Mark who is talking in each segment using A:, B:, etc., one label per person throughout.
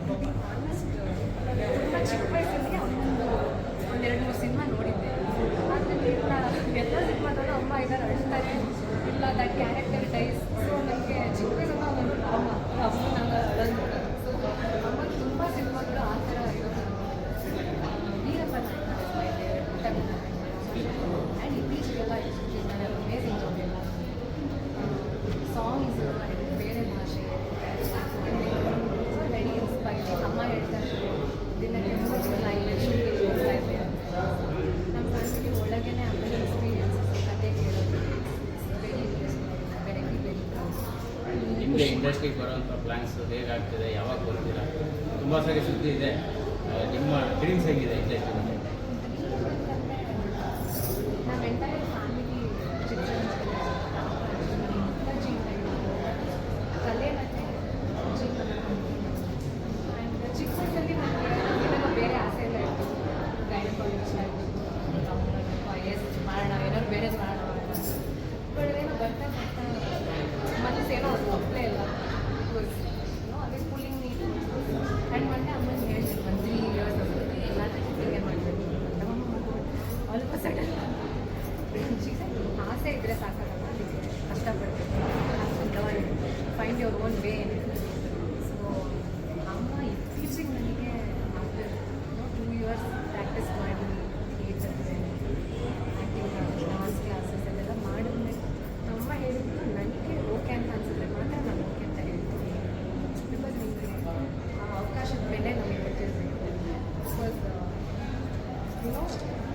A: Almost ತುಂಬ ಚಿಕ್ಕ ವಯಸ್ಸಲ್ಲಿ ಒಂದೆರಡು ಮೂರು ಸಿನಿಮಾ ನೋಡಿದ್ದೆ. ಆದರೆ ಎಲ್ಲ ಸಿನಿಮಾದಲ್ಲೂ ಅಮ್ಮ ಇದ್ದಾರೆ ಅಳ್ತಾರೆ, ಇಲ್ಲ ದಟ್ ಕ್ಯಾರೆಕ್ಟರ್ ಡೈಸ್. ಸೊ ನನಗೆ ಚಿಕ್ಕ ವಯಸ್ಸಲ್ಲಿ ಅಮ್ಮ ನಂಗೆ ಅಳೋದು. ಸೊ ಅಮ್ಮ ತುಂಬ ಸಿನಿಮಾಗಳು ಆ ಥರ ಇರೋದು. ವೀರಪ್ಪ ಆ್ಯಂಡ್ ಇತ್ತೀಚೆಗೆಲ್ಲ ಅಮೇಝಿಂಗ್ ಜೋಗೆಲ್ಲ ಸಾಂಗ್ಸ್ ಬೇರೆ ಭಾಷೆ ವೆರಿ ಇನ್ಸ್ಪೈರಿಂಗ್. ಅಮ್ಮ ಹೇಳ್ತಾರೆ ದಿನಕ್ಕೆ 3 ಲೈನ್ ಶೂಟಿಂಗ್ ಹೋಗ್ತಾ ಇದೆ. ನಮ್ಮ ಫ್ಯಾಮಿಲಿ ಒಳಗೇನೆ ಆಮೇಲೆ ಎಕ್ಸ್ಪೀರಿಯನ್ಸಸ್ ಕತೆ ಕೇಳೋದು ವೆರಿ ಇಂಟ್ರೆಸ್ಟಿಂಗ್. ಬೆಳಗ್ಗೆ
B: ನಿಮಗೆ ಇಂಡಸ್ಟ್ರಿಗೆ ಬರೋಂಥ ಪ್ಲ್ಯಾನ್ಸ್ ಹೇಗಾಗ್ತಿದೆ, ಯಾವಾಗ ಬರ್ತೀರಾ? ತುಂಬ ಸರಿ ಸುದ್ದಿ ಇದೆ. ನಿಮ್ಮ ಡ್ರೀಮ್ಸ್ ಹೇಗಿದೆ ಇಂಡಸ್ಟ್ರಿ?
A: ನಮ್ಮ ಎಂಟೈರ್ ಫ್ಯಾಮಿಲಿ ಕಲೆ ಮತ್ತು ಜೀವನ. ಆ್ಯಂಡ್ ಚಿಕ್ಕ ವಯಸ್ಸಲ್ಲಿ ನನಗೆ ಬೇರೆ ಆಸೆ ಎಲ್ಲ ಇತ್ತು. ಗೈನಕಾಲಜಿಸ್ಟ್ ಆಗಿತ್ತು, ಮಾಡೋಣ ಏನಾದ್ರು ಬೇರೆ ಮಾಡೋಣ. ಬಟ್ ಏನೋ ಬರ್ತಾ ಮನಸ್ಸು ಏನೋ ಒಂದು ಒಪ್ಪಲೇ ಇಲ್ಲ. ಅದೇ ಕೂಲಿಂಗ್ ನೀರು. ಆ್ಯಂಡ್ ಮೊನ್ನೆ ಅಮ್ಮನ ಹೇಳ್ತೀನಿ 1 3 ಇಯರ್ಸ್ ಎಲ್ಲಾದರೂ ಶೂಟಿಂಗೇ ಮಾಡಬೇಕು ಅಂತ. ಆಲ್ಮೋಸ್ಟ್ ಸಡನ್ ಆಸೆ ಇದ್ದರೆ ಸಾಕಾಗಲ್ಲ, ಅದಕ್ಕೆ ಕಷ್ಟಪಡ್ಬೇಕು. Find your own way. So ಅಮ್ಮ ಇತ್ತೀಚೆಗೆ ನನಗೆ ಆಫ್ಟರ್ 2 ಇಯರ್ಸ್ ಪ್ರಾಕ್ಟೀಸ್ ಮಾಡಿ ಥಿಯೇಟರ್ಗೆ ಆ್ಯಕ್ಟಿಂಗ್ ಡಾನ್ಸ್ ಕ್ಲಾಸಸ್ ಎಲ್ಲ ಮಾಡಿದ್ಮೇಲೆ ಅಮ್ಮ ಹೇಳಿದ್ರು ನನಗೆ ಓಕೆ ಅಂತ ಅನಿಸಿದ್ರೆ ಮಾತ್ರ ನಾನು ಓಕೆ ಅಂತ ಹೇಳ್ತೀನಿ. ಬಿಕಾಸ್ ನಿಮಗೆ ಆ ಅವಕಾಶದ ಬೆಲೆ ನಮಗೆ ಗೊತ್ತಿರಬೇಕು. ಬಿಕಾಸ್ ಏನೋ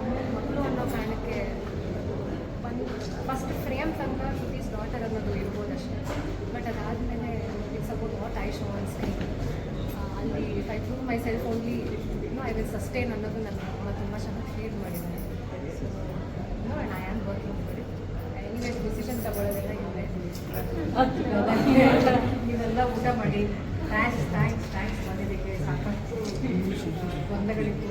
A: ಆಮೇಲೆ ಮಕ್ಕಳು ಅನ್ನೋ ಕಾರಣಕ್ಕೆ ಫಸ್ಟ್ ಫ್ರೇಮ್ ತನಕ ಶ್ರುತೀಸ್ ಡಾಟರ್ ಅನ್ನೋದು ಇರ್ಬೋದಷ್ಟೇ. ಬಟ್ ಅದಾದಮೇಲೆ it's about what I show on screen. ಅಲ್ಲಿ if I prove myself only I will sustain ಅನ್ನೋದು ನನ್ನ ಅಮ್ಮ ತುಂಬ ಚೆನ್ನಾಗಿ ಫೀಲ್ ಮಾಡಿದ್ದಾರೆ. So and I am working for it. Anyways decision ತಗೊಳ್ಳೋದೆಲ್ಲ ಇದೆ. ನೀವೆಲ್ಲ ಊಟ ಮಾಡಿ ಥ್ಯಾಂಕ್ಸ್ ಬಂದಿದ್ದಕ್ಕೆ. ಸಾಕಷ್ಟು ಗೊಂದಗಳಿತ್ತು.